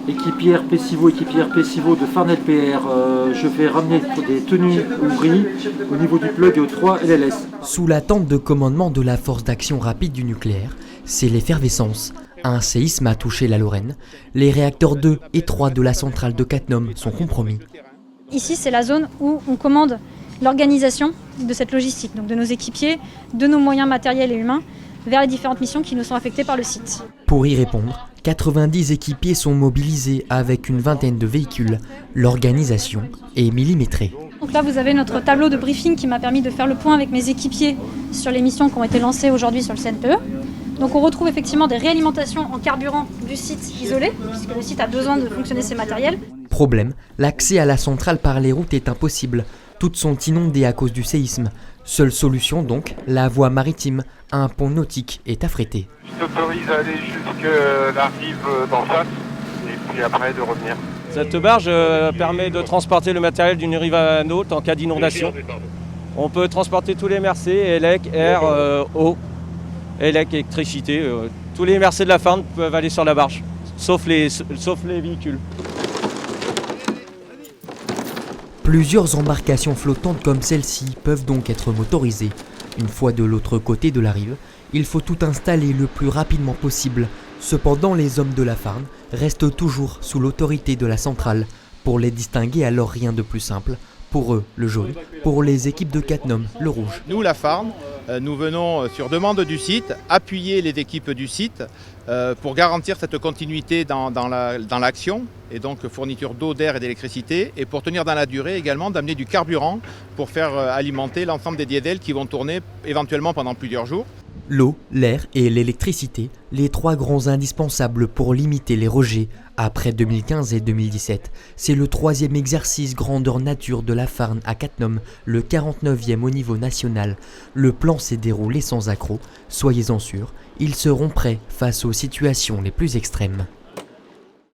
Équipière Pessivo de Farn LPR, je vais ramener des tenues ouvries au niveau du plug 3 LLS. Sous la tente de commandement de la force d'action rapide du nucléaire, c'est l'effervescence. Un séisme a touché la Lorraine. Les réacteurs 2 et 3 de la centrale de Cattenom sont compromis. Ici, c'est la zone où on commande l'organisation de cette logistique, donc de nos équipiers, de nos moyens matériels et humains, vers les différentes missions qui nous sont affectées par le site. Pour y répondre, 90 équipiers sont mobilisés avec une vingtaine de véhicules. L'organisation est millimétrée. Donc là, vous avez notre tableau de briefing qui m'a permis de faire le point avec mes équipiers sur les missions qui ont été lancées aujourd'hui sur le CNPE. Donc on retrouve effectivement des réalimentations en carburant du site isolé, puisque le site a besoin de fonctionner ses matériels. Problème, l'accès à la centrale par les routes est impossible. Toutes sont inondées à cause du séisme. Seule solution donc, la voie maritime. Un pont nautique est affrété. Je t'autorise à aller jusqu'à la rive d'en face et puis après de revenir. Cette barge permet de transporter le matériel d'une rive à une autre en cas d'inondation. On peut transporter tous les MRC, ELEC, air, eau, ELEC, électricité. Tous les MRC de la Farn peuvent aller sur la barge, sauf les véhicules. Plusieurs embarcations flottantes comme celle-ci peuvent donc être motorisées. Une fois de l'autre côté de la rive, il faut tout installer le plus rapidement possible. Cependant, les hommes de la Farn restent toujours sous l'autorité de la centrale. Pour les distinguer, alors rien de plus simple. Pour eux, le jaune. Pour les équipes de Cattenom, le rouge. Nous, la Farn, nous venons sur demande du site appuyer les équipes du site pour garantir cette continuité dans l'action et donc fourniture d'eau, d'air et d'électricité, et pour tenir dans la durée également d'amener du carburant pour faire alimenter l'ensemble des diesels qui vont tourner éventuellement pendant plusieurs jours. L'eau, l'air et l'électricité, les trois grands indispensables pour limiter les rejets. Après 2015 et 2017, c'est le troisième exercice grandeur nature de la Farn à Cattenom, le 49e au niveau national. Le plan s'est déroulé sans accroc, soyez-en sûrs, ils seront prêts face aux situations les plus extrêmes.